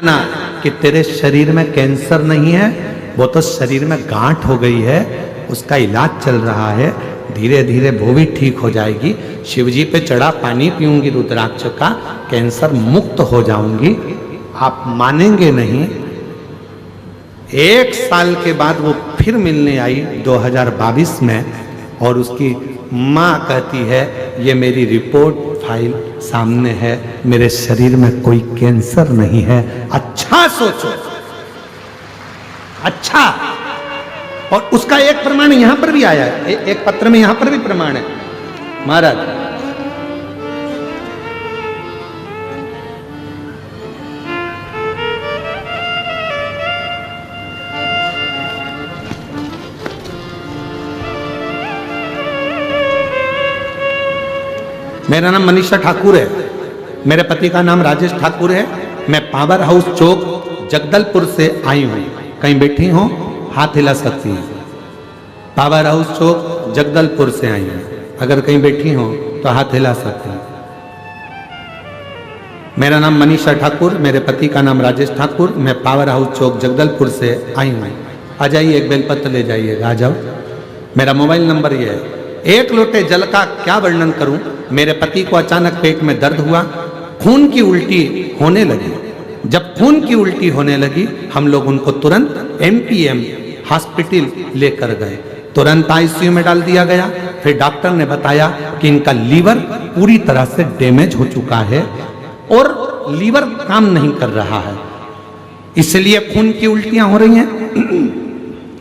ना कि तेरे शरीर में कैंसर नहीं है, वो तो शरीर में गांठ हो गई है, उसका इलाज चल रहा है, धीरे धीरे वो भी ठीक हो जाएगी। शिवजी पे चढ़ा पानी पीऊंगी रुद्राक्ष का, कैंसर मुक्त हो जाऊंगी। आप मानेंगे नहीं, 1 साल के बाद वो फिर मिलने आई 2022 में, और उसकी माँ कहती है ये मेरी रिपोर्ट फाइल सामने है, मेरे शरीर में कोई कैंसर नहीं है। अच्छा सोचो, अच्छा। और उसका एक प्रमाण यहां पर भी आया है, एक पत्र में यहां पर भी प्रमाण है। महाराज मेरा नाम मनीषा ठाकुर है, मेरे पति का नाम राजेश ठाकुर है। मैं पावर हाउस चौक जगदलपुर से आई हूं। कहीं बैठी हो हाथ हिला सकती हैं। पावर हाउस चौक जगदलपुर से आई हूं, अगर कहीं बैठी हो तो हाथ हिला सकती हैं। मेरा नाम मनीषा ठाकुर, मेरे पति का नाम राजेश ठाकुर। मैं पावर हाउस चौक जगदलपुर से आई हूं। आ जाइए, एक बेलपत्र ले जाइएगा, आ जाओ। मेरा मोबाइल नंबर ये है। एक लोटे जल का क्या वर्णन करूं। मेरे पति को अचानक पेट में दर्द हुआ, खून की उल्टी होने लगी। जब खून की उल्टी होने लगी, हम लोग उनको तुरंत एमपीएम हॉस्पिटल लेकर गए। तुरंत आईसीयू में डाल दिया गया। फिर डॉक्टर ने बताया कि इनका लीवर पूरी तरह से डैमेज हो चुका है और लीवर काम नहीं कर रहा है, इसलिए खून की उल्टियां हो रही हैं।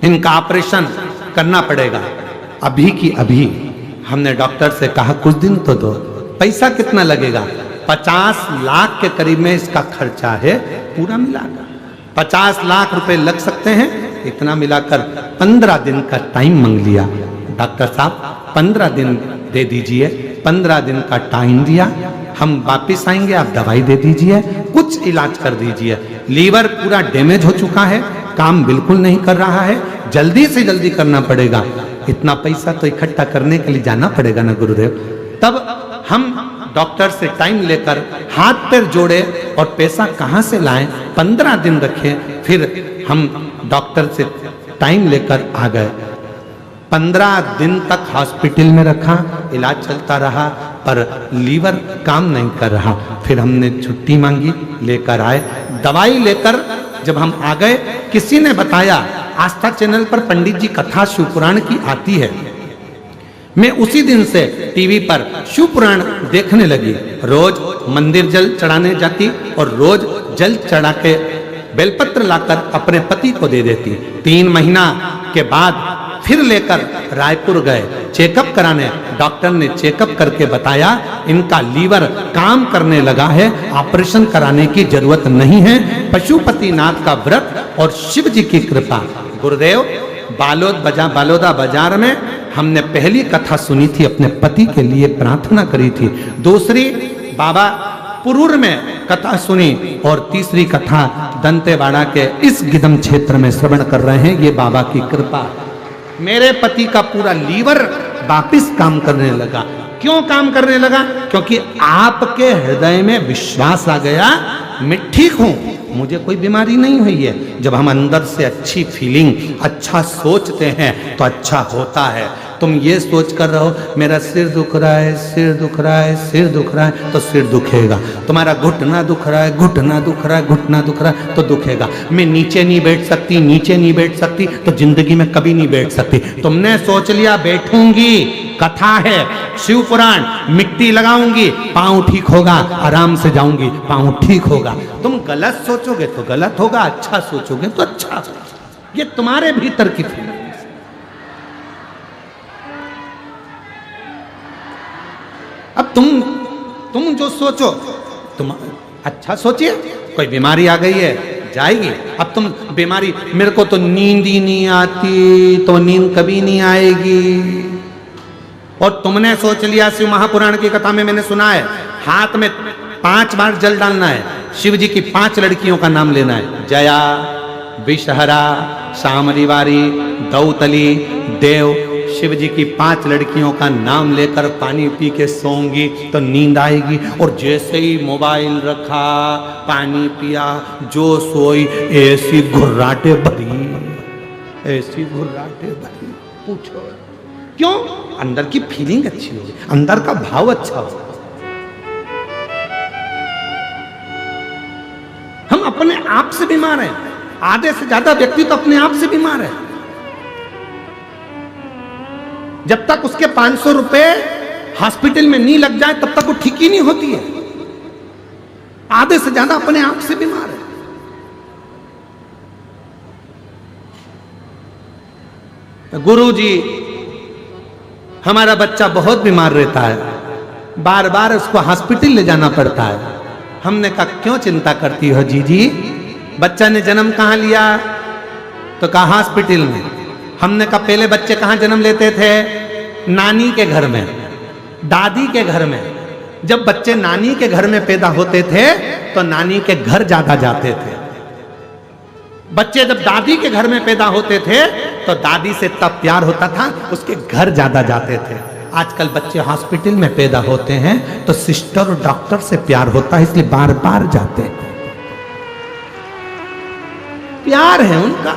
इनका ऑपरेशन करना पड़ेगा अभी की अभी। हमने डॉक्टर से कहा कुछ दिन तो दो, पैसा कितना लगेगा। 50 लाख के करीब में इसका खर्चा है, पूरा मिलाकर 50 लाख रुपए लग सकते हैं। इतना मिलाकर 15 दिन का टाइम मांग लिया। डॉक्टर साहब 15 दिन दे दीजिए। 15 दिन का टाइम दिया, हम वापिस आएंगे, आप दवाई दे दीजिए, कुछ इलाज कर दीजिए। लीवर पूरा डैमेज हो चुका है, काम बिल्कुल नहीं कर रहा है, जल्दी से जल्दी करना पड़ेगा। इतना पैसा तो इकट्ठा करने के लिए जाना पड़ेगा ना गुरुदेव। तब हम डॉक्टर से टाइम लेकर हाथ पैर जोड़े और पैसा कहां से लाएं, 15 दिन रखे। फिर हम डॉक्टर से टाइम लेकर आ गए। 15 दिन तक हॉस्पिटल में रखा, इलाज चलता रहा, पर लीवर काम नहीं कर रहा। फिर हमने छुट्टी मांगी, लेकर आए। दवाई लेकर जब हम आ गए, किसी ने बताया आस्था चैनल पर पंडित जी कथा शिवपुराण की आती है। मैं उसी दिन से टीवी पर शिवपुराण देखने लगी। रोज मंदिर जल चढ़ाने जाती और रोज जल चढ़ा के बेलपत्र लाकर अपने पति को दे देती। 3 महीना के बाद फिर लेकर रायपुर गए चेकअप कराने। डॉक्टर ने चेकअप करके बताया इनका लीवर काम करने लगा है, ऑपरेशन कराने की जरूरत नहीं है। पशुपतिनाथ का व्रत और शिव जी की कृपा। गुरुदेव बालोदा बाजार में हमने पहली कथा सुनी थी, अपने पति के लिए प्रार्थना करी थी। दूसरी बाबा पुरूर में कथा सुनी और तीसरी कथा दंतेवाड़ा के इस गिदम क्षेत्र में श्रवण कर रहे हैं। ये बाबा की कृपा। मेरे पति का पूरा लीवर वापिस काम करने लगा। क्यों काम करने लगा? क्योंकि आपके हृदय में विश्वास आ गया, मैं ठीक हूं, मुझे कोई बीमारी नहीं हुई है। जब हम अंदर से अच्छी फीलिंग, अच्छा सोचते हैं तो अच्छा होता है। तुम ये सोच कर रहो मेरा सिर दुख रहा है, सिर दुख रहा है, सिर दुख रहा है, तो सिर दुखेगा। तुम्हारा घुटना दुख रहा है, घुटना दुख रहा है, घुटना दुख रहा है, तो दुखेगा। मैं नीचे नहीं बैठ सकती, नीचे नहीं बैठ सकती, तो जिंदगी में कभी नहीं बैठ सकती। तुमने सोच लिया बैठूंगी, कथा है शिव पुराण, मिट्टी लगाऊंगी, पांव ठीक होगा, आराम से जाऊंगी, पांव ठीक होगा। तुम गलत सोचोगे तो गलत होगा, अच्छा सोचोगे तो अच्छा होगा। ये तुम्हारे भीतर की फीलिंग। अब तुम जो सोचो, तुम अच्छा सोचिए। कोई बीमारी आ गई है, जाएगी। अब तुम बीमारी, मेरे को तो नींद ही नहीं आती, तो नींद कभी नहीं आएगी। और तुमने सोच लिया, शिव महापुराण की कथा में मैंने सुना है, हाथ में 5 बार जल डालना है, शिव जी की 5 लड़कियों का नाम लेना है। जया, विषहरा, शामरीवारी, दौतली, देव, शिव जी की 5 लड़कियों का नाम लेकर पानी पी के सोऊंगी तो नींद आएगी, और जैसे ही मोबाइल रखा, पानी पिया, जो सोई, ऐसी घुर्राटे भरी, ऐसी घुर्राटे भरी, पूछो क्यों? अंदर की फीलिंग अच्छी होगी, अंदर का भाव अच्छा हो। हम अपने आप से बीमार हैं, आधे से ज्यादा व्यक्ति तो अपने आप से बीमार है। जब तक उसके 500 रुपए हॉस्पिटल में नहीं लग जाए तब तक वो ठीक ही नहीं होती है। आधे से ज्यादा अपने आप से बीमार है। गुरुजी, हमारा बच्चा बहुत बीमार रहता है, बार बार उसको हॉस्पिटल ले जाना पड़ता है। हमने कहा क्यों चिंता करती हो जीजी, बच्चा ने जन्म कहां लिया? तो कहा हॉस्पिटल में। हमने कहा पहले बच्चे कहां जन्म लेते थे? नानी के घर में, दादी के घर में। जब बच्चे नानी के घर में पैदा होते थे तो नानी के घर ज्यादा जाते थे। बच्चे जब दादी के घर में पैदा होते थे तो दादी से तब प्यार होता था, उसके घर ज्यादा जाते थे। आजकल बच्चे हॉस्पिटल में पैदा होते हैं तो सिस्टर और डॉक्टर से प्यार होता है, इसलिए बार बार जाते हैं। प्यार है उनका,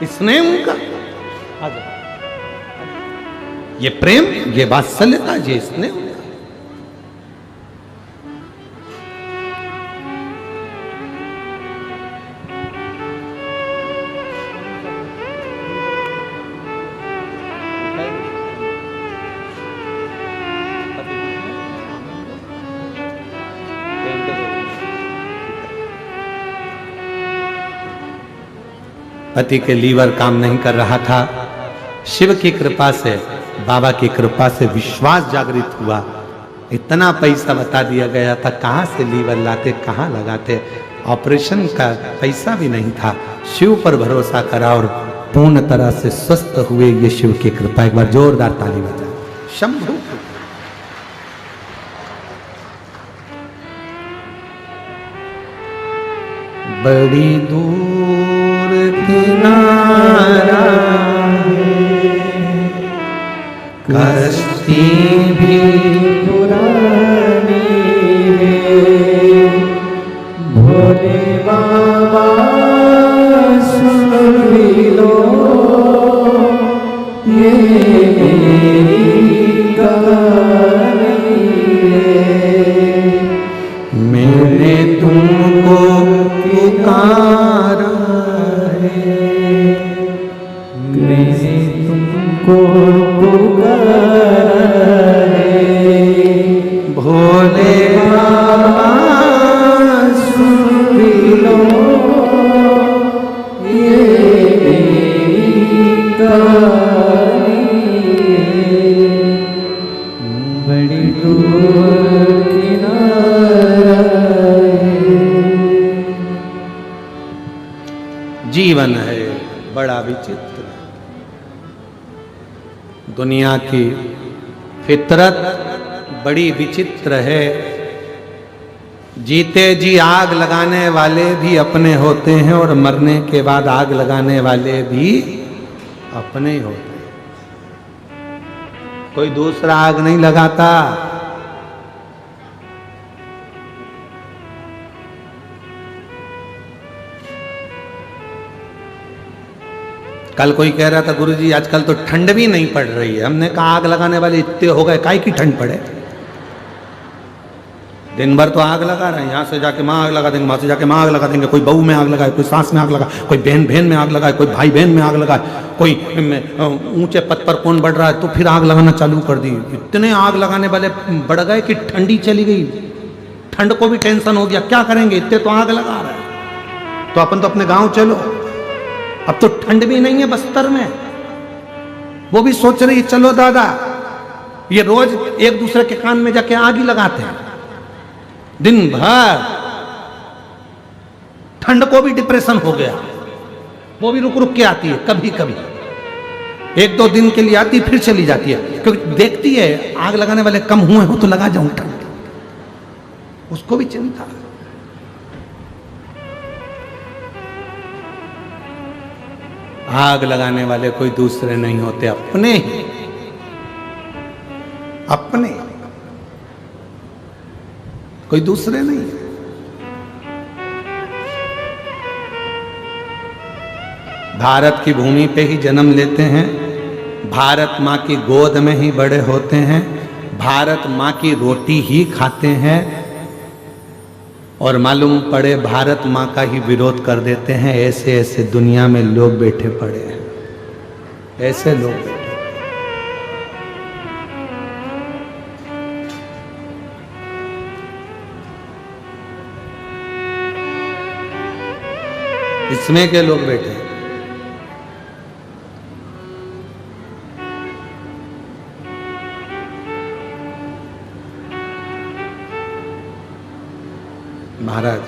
इसने उनका, ये प्रेम, ये वात्सल्यता, ये इसने उनका। पति के लीवर काम नहीं कर रहा था। शिव की कृपा से, बाबा की कृपा से विश्वास जागृत हुआ। इतना पैसा बता दिया गया था, कहाँ से लीवर लाते, कहाँ लगाते, ऑपरेशन का पैसा भी नहीं था। शिव पर भरोसा करा और पूर्ण तरह से स्वस्थ हुए। ये शिव की कृपा। एक बार जोरदार ताली बजाए शंभू। बड़ी दूर किनारा कश्ती भी पुरानी है, भोले बाबा सुन लो ये मेरी कहानी है। मैंने तुमको पुकारा है, मैंने तुमको भोले बाबा सुन लो ये मेरी कहानी है। बड़ी दूर किनारा है। जीवन है बड़ा विचित्र। दुनिया की फितरत बड़ी विचित्र है। जीते जी आग लगाने वाले भी अपने होते हैं और मरने के बाद आग लगाने वाले भी अपने ही होते हैं। कोई दूसरा आग नहीं लगाता। कल कोई कह रहा था गुरुजी आजकल तो ठंड भी नहीं पड़ रही है। हमने कहा आग लगाने वाले इतने हो गए, काहे की ठंड पड़े? दिन भर तो आग लगा रहे हैं, यहाँ से जाके माँ आग लगा देंगे, वहाँ से जाके माँ आग लगा देंगे। कोई बहू में आग लगाए, कोई सास में आग लगाए, कोई बहन बहन में आग लगाए, कोई भाई बहन में आग लगाए, कोई ऊंचे पद पर कौन बढ़ रहा है तो फिर आग लगाना चालू कर दी। इतने आग लगाने वाले बढ़ गए कि ठंडी चली गई। ठंड को भी टेंशन हो गया, क्या करेंगे, इतने तो आग लगा रहे हैं। तो अपन तो अपने गाँव चलो। अब तो ठंड भी नहीं है बस्तर में, वो भी सोच रही है चलो दादा। ये रोज एक दूसरे के कान में जाके आग ही लगाते हैं दिन भर। ठंड को भी डिप्रेशन हो गया, वो भी रुक रुक के आती है, कभी कभी 1-2 दिन के लिए आती, फिर चली जाती है, क्योंकि देखती है आग लगाने वाले कम हुए हो तो लगा जाऊं ठंड। उसको भी चिंता। आग लगाने वाले कोई दूसरे नहीं होते, अपने ही, अपने, कोई दूसरे नहीं। भारत की भूमि पे ही जन्म लेते हैं, भारत माँ की गोद में ही बड़े होते हैं, भारत माँ की रोटी ही खाते हैं, और मालूम पड़े भारत माँ का ही विरोध कर देते हैं। ऐसे ऐसे दुनिया में लोग बैठे पड़े हैं, ऐसे लोग बैठे। इसमें के लोग बैठे हैं। महाराज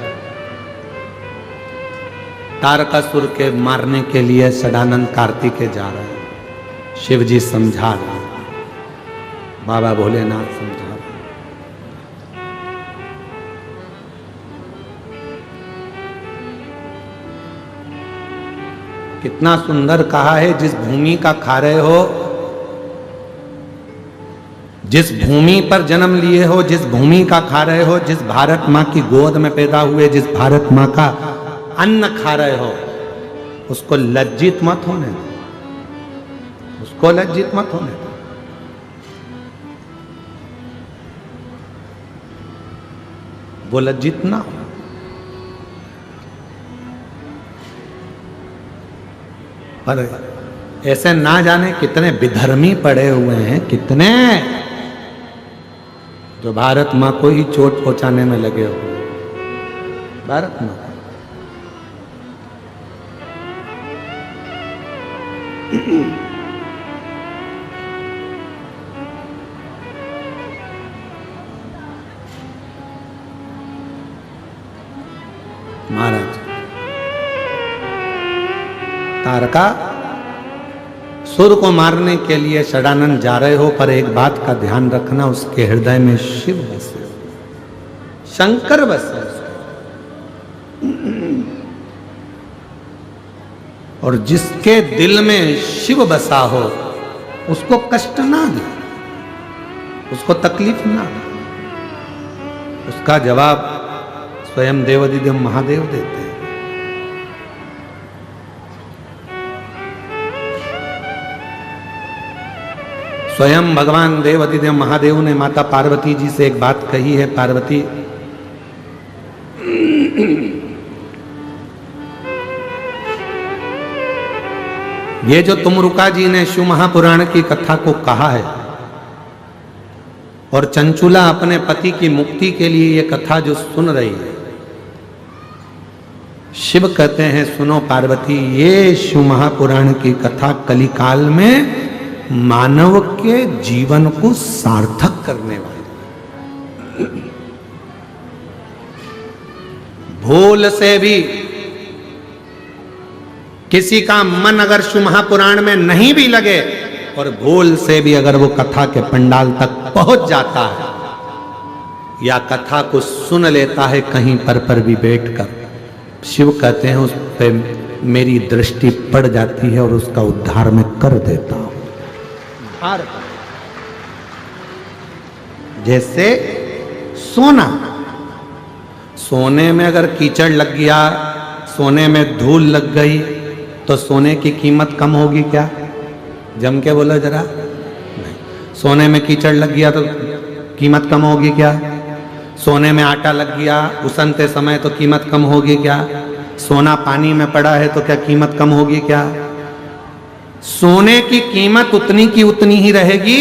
तारकासुर के मारने के लिए सदानंद कार्तिकेय जा रहे हैं, शिव जी समझा रहे हैं, बाबा भोलेनाथ समझा रहे हैं। कितना सुंदर कहा है, जिस भूमि का खा रहे हो, जिस भूमि पर जन्म लिए हो, जिस भूमि का खा रहे हो, जिस भारत माँ की गोद में पैदा हुए, जिस भारत माँ का अन्न खा रहे हो, उसको लज्जित मत होने दो, उसको लज्जित मत होने दो। वो लज्जित ना हो। पर ऐसे ना जाने कितने विधर्मी पड़े हुए हैं, कितने जो भारत माँ को ही चोट पहुंचाने में लगे हुए। भारत माँ महाराज तारका सुर को मारने के लिए सदानंद जा रहे हो, पर एक बात का ध्यान रखना, उसके हृदय में शिव बसे, शंकर बसे, और जिसके दिल में शिव बसा हो उसको कष्ट ना दे, उसको तकलीफ ना दे। उसका जवाब स्वयं देवाधिदेव महादेव देते हैं। स्वयं भगवान देवाधिदेव महादेव ने माता पार्वती जी से एक बात कही है, पार्वती ये जो तुमरुका जी ने शिव महापुराण की कथा को कहा है, और चंचुला अपने पति की मुक्ति के लिए ये कथा जो सुन रही है, शिव कहते हैं सुनो पार्वती, ये शिव महापुराण की कथा कलिकाल में मानव के जीवन को सार्थक करने वाली। भूल से भी किसी का मन अगर शिव महापुराण में नहीं भी लगे, और भूल से भी अगर वो कथा के पंडाल तक पहुंच जाता है, या कथा को सुन लेता है कहीं पर भी बैठकर, शिव कहते हैं उस पे मेरी दृष्टि पड़ जाती है और उसका उद्धार मैं कर देता हूं। जैसे सोना, सोने में अगर कीचड़ लग गया, सोने में धूल लग गई, तो सोने की कीमत कम होगी क्या? जम के बोलो जरा। नहीं। सोने में कीचड़ लग गया तो कीमत कम होगी क्या? सोने में आटा लग गया उसनते समय तो कीमत कम होगी क्या? सोना पानी में पड़ा है तो क्या कीमत कम होगी क्या? सोने की कीमत उतनी की उतनी ही रहेगी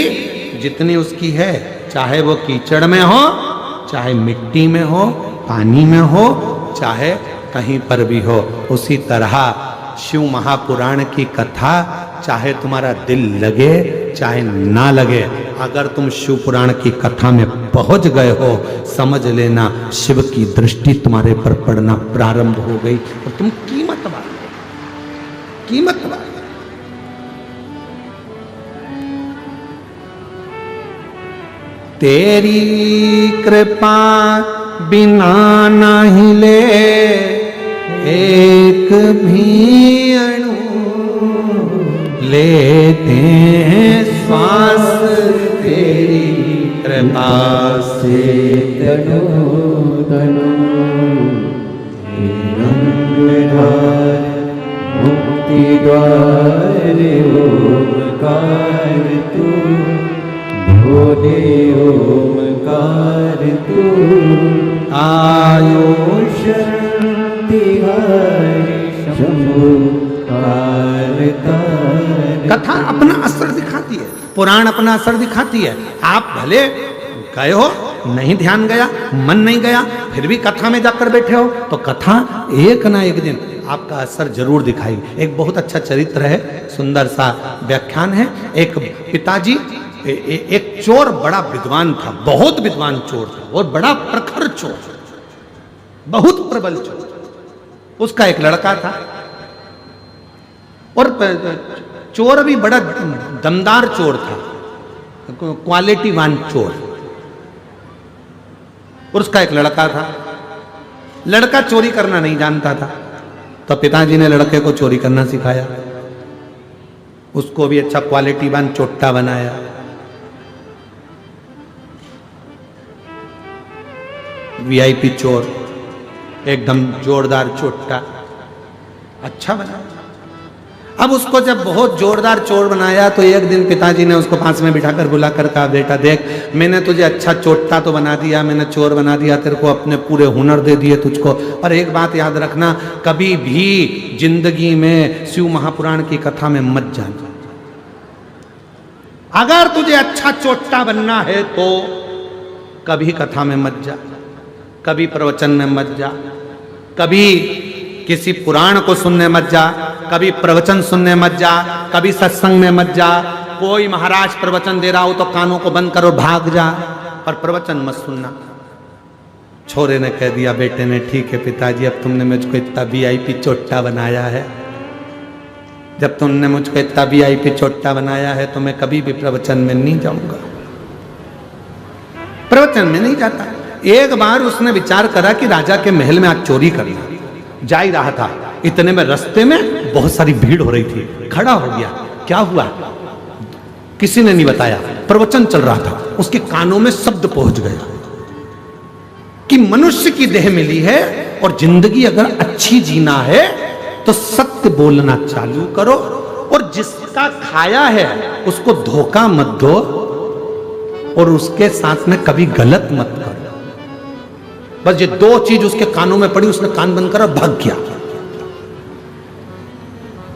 जितनी उसकी है, चाहे वो कीचड़ में हो, चाहे मिट्टी में हो, पानी में हो, चाहे कहीं पर भी हो। उसी तरह शिव महापुराण की कथा, चाहे तुम्हारा दिल लगे चाहे ना लगे, अगर तुम शिव पुराण की कथा में पहुंच गए हो, समझ लेना शिव की दृष्टि तुम्हारे पर पड़ना प्रारंभ हो गई और तुम कीमत वाले, कीमत वाले। तेरी कृपा बिना नहीं ले एक भी अणु, लेते हैं श्वास तेरी कृपा से। तनु तनु मुक्ति द्वार ओमकार तू, भोले ओमकार तू, आयो शांति शंभु कथा अपना असर दिखाती है, पुराण अपना असर दिखाती है। आप भले गए हो, नहीं ध्यान गया, मन नहीं गया, फिर भी कथा में जाकर बैठे हो तो कथा एक ना एक दिन आपका असर जरूर दिखाएगी। एक बहुत अच्छा चरित्र है, सुंदर सा व्याख्यान है। एक पिताजी, एक चोर बड़ा विद्वान था, बहुत विद्वान चोर था और बड़ा प्रखर चोर, बहुत प्रबल चोर। उसका एक लड़का था और चोर भी बड़ा दमदार चोर था, क्वालिटीवान चोर। और उसका एक लड़का था, लड़का चोरी करना नहीं जानता था, तो पिताजी ने लड़के को चोरी करना सिखाया, उसको भी अच्छा क्वालिटीवान चोट्टा बनाया। वीआईपी चोर, एकदम जोरदार चोट्टा, अच्छा बनाया। अब उसको जब बहुत जोरदार चोर बनाया तो एक दिन पिताजी ने उसको पास में बिठाकर बुलाकर कहा, बेटा देख, मैंने तुझे अच्छा चोट्टा तो बना दिया, मैंने चोर बना दिया, तेरे को अपने पूरे हुनर दे दिए तुझको, पर एक बात याद रखना, कभी भी जिंदगी में शिव महापुराण की कथा में मत जाना। अगर तुझे अच्छा चोट्टा बनना है तो कभी कथा में मत जा, कभी प्रवचन में मत जा, कभी किसी पुराण को सुनने मत जा, कभी प्रवचन सुनने मत जा, कभी सत्संग में मत जा। कोई महाराज प्रवचन दे रहा हो तो कानों को बंद करो, भाग जा, पर प्रवचन मत सुनना। छोरे ने कह दिया बेटे ने, ठीक है पिताजी, अब तुमने मुझको इतना वीआईपी चोट्टा बनाया है, जब तुमने मुझको इतना वीआईपी चोट्टा बनाया है तो मैं कभी भी प्रवचन में नहीं जाऊंगा, प्रवचन में नहीं जाता। एक बार उसने विचार करा कि राजा के महल में आज चोरी करना, जा ही रहा था, इतने में रास्ते में बहुत सारी भीड़ हो रही थी, खड़ा हो गया। क्या हुआ किसी ने नहीं बताया, प्रवचन चल रहा था, उसके कानों में शब्द पहुंच गया कि मनुष्य की देह मिली है और जिंदगी अगर अच्छी जीना है तो सत्य बोलना चालू करो, और जिसका खाया है उसको धोखा मत दो, और उसके साथ में कभी गलत मत करो। बस ये दो चीज उसके कानों में पड़ी, उसने कान बंद करा, भाग गया।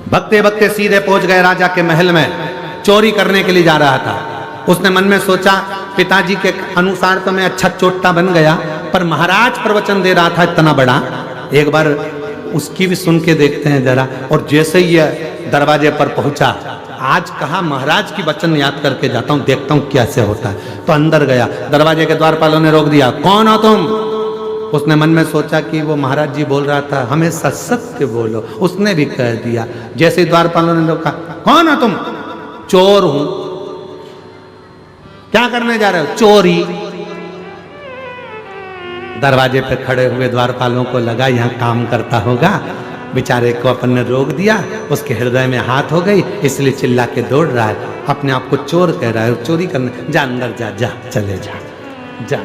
भगते भगते सीधे पहुंच गए राजा के महल में, चोरी करने के लिए जा रहा था। उसने मन में सोचा, पिताजी के अनुसार तो मैं अच्छा चोट्टा बन गया, पर महाराज प्रवचन दे रहा था इतना बड़ा, एक बार उसकी भी सुन के देखते हैं जरा। और जैसे ही दरवाजे पर पहुंचा, आज कहा महाराज की वचन याद करके जाता हूं, देखता हूं कैसे होता है। तो अंदर गया, दरवाजे के द्वारपालों ने रोक दिया, कौन हो तुम? उसने मन में सोचा कि वो महाराज जी बोल रहा था, हमें सत्य बोलो, उसने भी कह दिया। जैसे द्वारपालों ने रोका, कौन हो तुम? चोर हूं। क्या करने जा रहे हो? चोरी। दरवाजे पे खड़े हुए द्वारपालों को लगा यहां काम करता होगा, बेचारे को अपन ने रोक दिया, उसके हृदय में हाथ हो गई, इसलिए चिल्ला के दौड़ रहा है, अपने आप को चोर कह रहा है, चोरी करने। जा अंदर जा, जा चले जा, जा।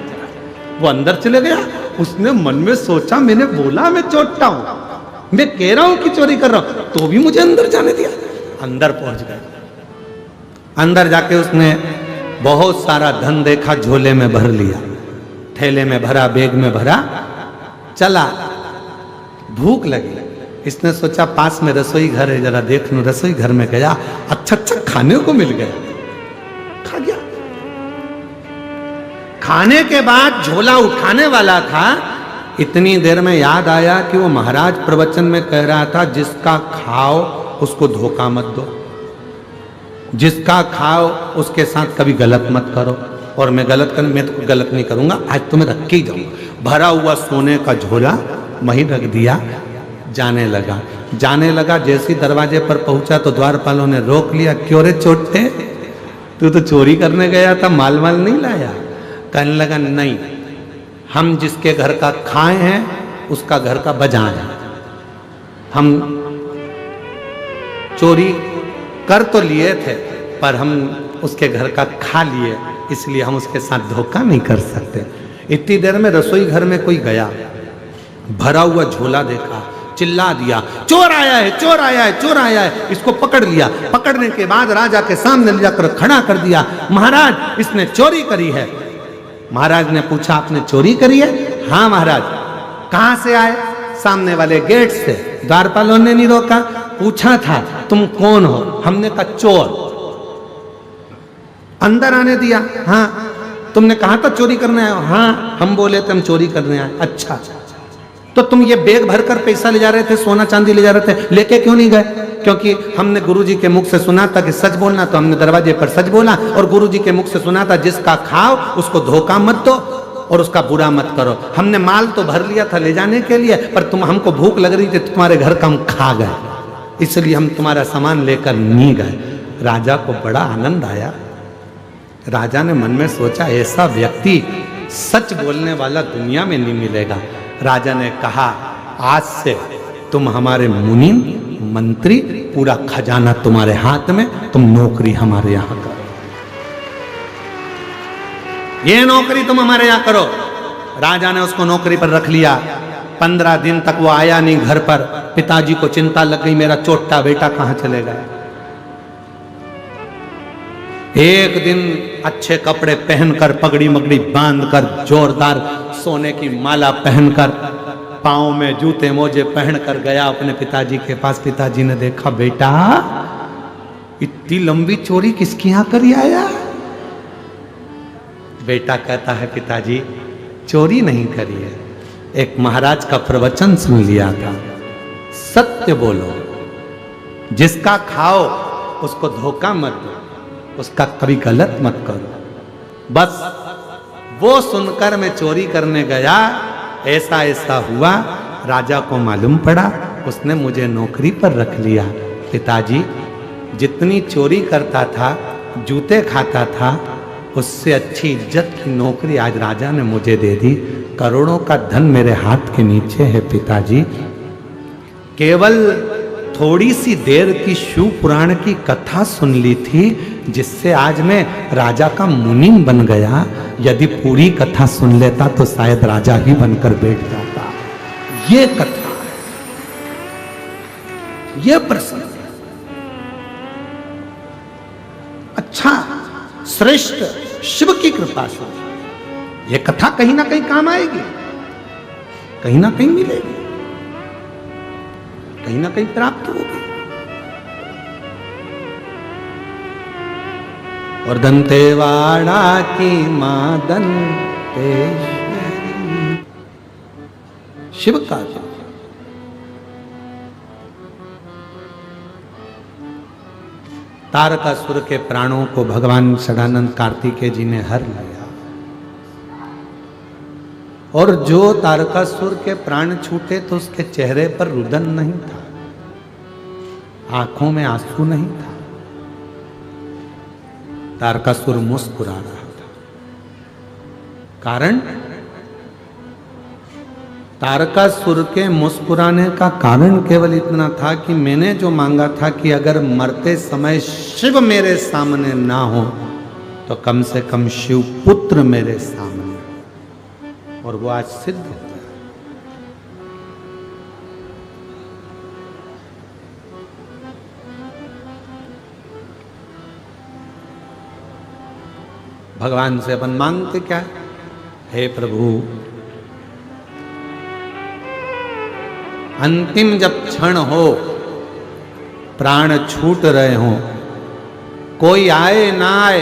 वो अंदर चले गया। उसने मन में सोचा, मैंने बोला मैं चोट्टा हूं, मैं कह रहा हूं कि चोरी कर रहा हूं, तो भी मुझे अंदर जाने दिया। अंदर पहुंच गया। अंदर जाके उसने बहुत सारा धन देखा, झोले में भर लिया, थैले में भरा, बैग में भरा, चला। भूख लगी, इसने सोचा पास में रसोई घर है, जरा देख लूं। रसोई घर में गया, अच्छा अच्छा खाने को मिल गया, खा गया। खाने के बाद झोला उठाने वाला था, इतनी देर में याद आया कि वो महाराज प्रवचन में कह रहा था, जिसका खाओ उसको धोखा मत दो, जिसका खाओ उसके साथ कभी गलत मत करो। और मैं तो गलत नहीं करूंगा, आज तो मैं रख के ही जाऊंगा। भरा हुआ सोने का झोला वहीं रख दिया, जाने लगा। जैसे दरवाजे पर पहुंचा तो द्वारपालों ने रोक लिया, क्यों रे चोटे, तू तो चोरी करने गया था, माल नहीं लाया? कहने लगा, नहीं, हम जिसके घर का खाए हैं उसका घर का बजा है, हम चोरी कर तो लिए थे पर हम उसके घर का खा लिए, इसलिए हम उसके साथ धोखा नहीं कर सकते। इतनी देर में रसोई घर में कोई गया, भरा हुआ झोला देखा, चिल्ला दिया चोर आया है, चोर आया है, चोर आया है। इसको पकड़ लिया। पकड़ने के बाद राजा के सामने ले जाकर खड़ा कर दिया। महाराज इसने चोरी करी है। महाराज ने पूछा आपने चोरी करी है? हाँ महाराज। कहां से आए? सामने वाले गेट से। द्वारपालों ने नहीं रोका, पूछा था तुम कौन हो? हमने कहा चोर। अंदर आने दिया? हाँ। तुमने कहा था चोरी करने आए हो? हाँ। हम बोले थे हम चोरी करने आए। अच्छा, तो तुम ये बैग भरकर पैसा ले जा रहे थे, सोना चांदी ले जा रहे थे, लेके क्यों नहीं गए? क्योंकि हमने गुरुजी के मुख से सुना था कि सच बोलना, तो हमने दरवाजे पर सच बोला। और गुरुजी के मुख से सुना था जिसका खाओ उसको धोखा मत दो और उसका बुरा मत करो। हमने माल तो भर लिया था ले जाने के लिए, पर तुम हमको भूख लग रही थी, तुम्हारे घर का हम खा गए, इसलिए हम तुम्हारा सामान लेकर नहीं गए। राजा को बड़ा आनंद आया। राजा ने मन में सोचा ऐसा व्यक्ति सच बोलने वाला दुनिया में नहीं मिलेगा। राजा ने कहा आज से तुम हमारे मुनि मंत्री, पूरा खजाना तुम्हारे हाथ में, तुम नौकरी हमारे यहां करो, ये नौकरी तुम हमारे यहां करो। राजा ने उसको नौकरी पर रख लिया। 15 दिन तक वो आया नहीं घर पर। पिताजी को चिंता लग गई मेरा चोटा बेटा कहां चले गया। एक दिन अच्छे कपड़े पहनकर, पगड़ी मगड़ी बांधकर, जोरदार सोने की माला पहनकर, पांव में जूते मोजे पहनकर गया अपने पिताजी के पास। पिताजी ने देखा बेटा इतनी लंबी चोरी किसके यहां करी आया? बेटा कहता है पिताजी चोरी नहीं करी है, एक महाराज का प्रवचन सुन लिया था, सत्य बोलो, जिसका खाओ उसको धोखा मत दो, उसका कभी गलत मत करो। बस वो सुनकर मैं चोरी करने गया, ऐसा ऐसा हुआ। राजा को मालूम पड़ा, उसने मुझे नौकरी पर रख लिया। पिताजी जितनी चोरी करता था, जूते खाता था, उससे अच्छी इज्जत की नौकरी आज राजा ने मुझे दे दी। करोड़ों का धन मेरे हाथ के नीचे है पिताजी। केवल थोड़ी सी देर की शिव पुराण की कथा सुन ली थी, जिससे आज मैं राजा का मुनि बन गया। यदि पूरी कथा सुन लेता तो शायद राजा ही बनकर बैठ जाता। ये कथा है, ये प्रसंग अच्छा श्रेष्ठ शिव की कृपा से ये कथा कहीं ना कहीं काम आएगी, कहीं ना कहीं मिलेगी, कहीं ना कहीं प्राप्त होगी। और दंतेवाड़ा की मां दंतेश्वरी शिव का तारकासुर के प्राणों को भगवान षडानंद कार्तिकेय जी ने हर लिया। और जो तारकासुर के प्राण छूटे तो उसके चेहरे पर रुदन नहीं था, आंखों में आंसू नहीं था, तारकासुर मुस्कुरा रहा था। कारण तारकासुर के मुस्कुराने का कारण केवल इतना था कि मैंने जो मांगा था कि अगर मरते समय शिव मेरे सामने ना हो तो कम से कम शिव पुत्र मेरे सामने, और वो आज सिद्ध हो गया। भगवान से अपन मांगते क्या है? हे प्रभु, अंतिम जब क्षण हो, प्राण छूट रहे हो, कोई आए ना आए,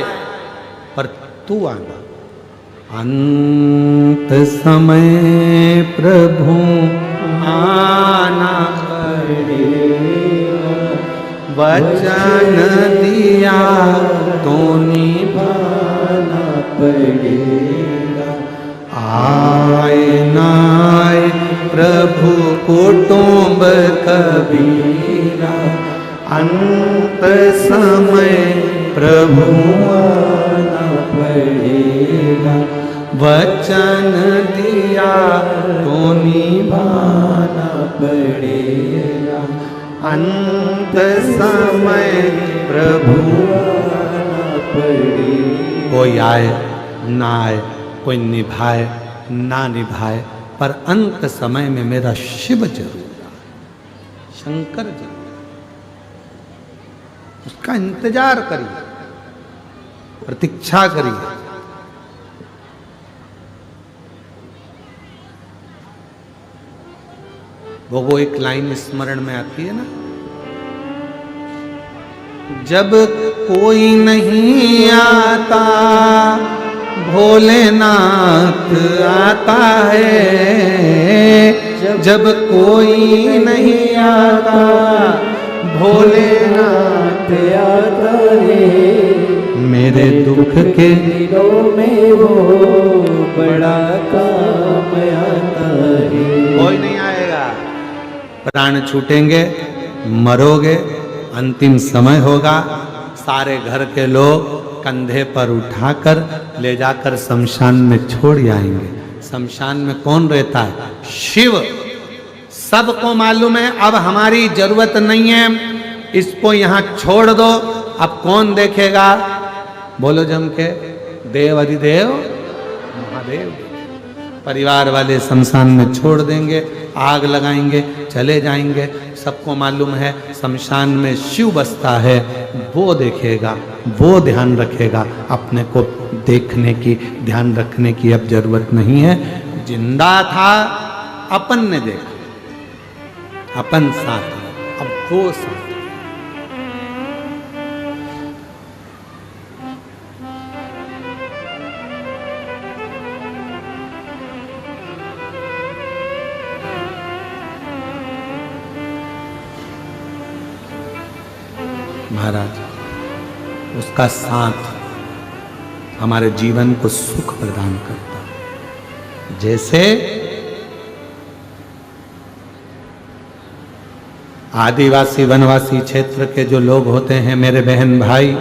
पर तू आना। अंत समय प्रभु आना पड़ेगा, वचन दिया तो निभाना पड़ेगा। आए ना आए प्रभु कुटुंब कबीरा, अंत समय प्रभु आना पड़ेगा, वचन दिया तो निभाना पड़ेगा। अंत समय प्रभु पड़ी कोई आए ना आए, कोई निभाए ना निभाए, पर अंत समय में मेरा शिव जरूर आए, शंकर जरूर, उसका इंतजार करिए, प्रतीक्षा करिए। वो एक लाइन स्मरण में आती है ना, जब कोई नहीं आता भोलेनाथ आता है, जब कोई नहीं आता भोलेनाथ आता है, मेरे दुख के दिनों में वो बड़ा काम आता है। कोई नहीं आएगा, प्राण छूटेंगे, मरोगे, अंतिम समय होगा, सारे घर के लोग कंधे पर उठाकर ले जाकर शमशान में छोड़ आएंगे। शमशान में कौन रहता है? शिव। सबको मालूम है अब हमारी जरूरत नहीं है, इसको यहां छोड़ दो, अब कौन देखेगा? बोलो जम के, देव अधिदेव महादेव। परिवार वाले शमशान में छोड़ देंगे, आग लगाएंगे, चले जाएंगे। सबको मालूम है शमशान में शिव बसता है, वो देखेगा, वो ध्यान रखेगा। अपने को देखने की, ध्यान रखने की अब जरूरत नहीं है। जिंदा था अपन ने देखा, अपन साथ, अब वो साथ। महाराज, उसका साथ हमारे जीवन को सुख प्रदान करता है। जैसे आदिवासी वनवासी क्षेत्र के जो लोग होते हैं, मेरे बहन भाई,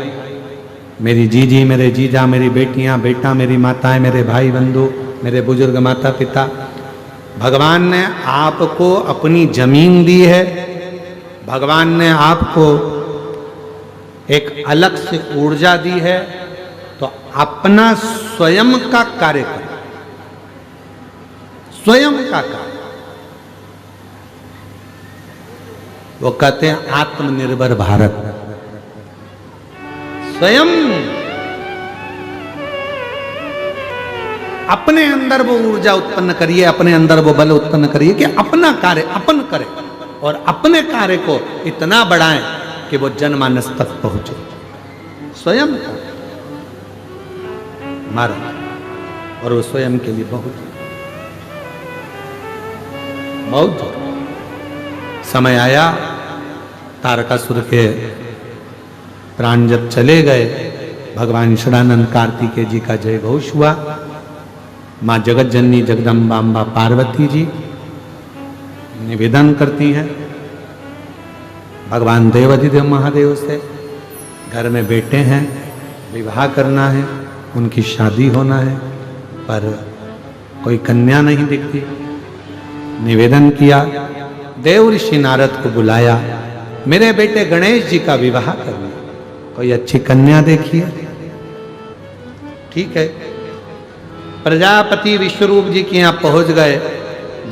मेरी जीजी, मेरे जीजा, मेरी बेटियां, बेटा, मेरी माताएं, मेरे भाई बंधु, मेरे बुजुर्ग माता पिता, भगवान ने आपको अपनी जमीन दी है, भगवान ने आपको एक अलग से ऊर्जा दी है, तो अपना स्वयं का कार्य करो, स्वयं का कार्य। वो कहते हैं आत्मनिर्भर भारत। स्वयं अपने अंदर वो ऊर्जा उत्पन्न करिए, अपने अंदर वो बल उत्पन्न करिए कि अपना कार्य अपन करें और अपने कार्य को इतना बढ़ाएं कि वो जनमानस तक पहुंचे। स्वयं मारा, और वो स्वयं के लिए बहुत समय आया। तारकासुर के प्राण जब चले गए, भगवान षडानंद कार्तिकेय जी का जय घोष हुआ। मां जगत जननी जगदम्बा अम्बा पार्वती जी निवेदन करती हैं भगवान देवाधिदेव महादेव से, घर में बेटे हैं, विवाह करना है, उनकी शादी होना है, पर कोई कन्या नहीं दिखती। निवेदन किया, देव ऋषि नारद को बुलाया, मेरे बेटे गणेश जी का विवाह करना, कोई अच्छी कन्या देखिए। ठीक है, प्रजापति विश्वरूप जी के यहां पहुंच गए,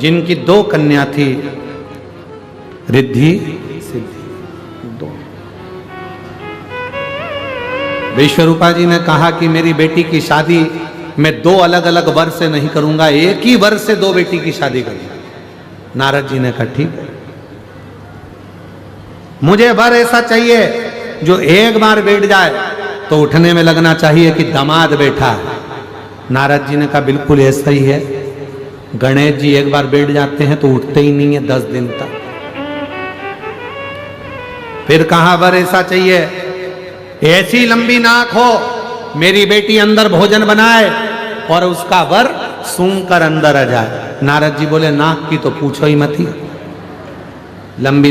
जिनकी 2 कन्या थी, रिद्धि सिद्धि। विश्वरूपा जी ने कहा कि मेरी बेटी की शादी मैं 2 अलग अलग वर से नहीं करूंगा, एक ही वर से 2 बेटी की शादी करूंगा। नारद जी ने कहा ठीक है, मुझे वर ऐसा चाहिए जो एक बार बैठ जाए तो उठने में लगना चाहिए कि दामाद बैठा है। नारद जी ने कहा बिल्कुल ऐसा ही है, गणेश जी एक बार बैठ जाते हैं तो उठते ही नहीं है 10 दिन तक। फिर कहा वर ऐसा चाहिए, ऐसी लंबी नाक हो, मेरी बेटी अंदर भोजन बनाए और उसका वर सूंघ कर अंदर आ जाए। नारद जी बोले नाक की तो पूछो ही मत ही, लंबी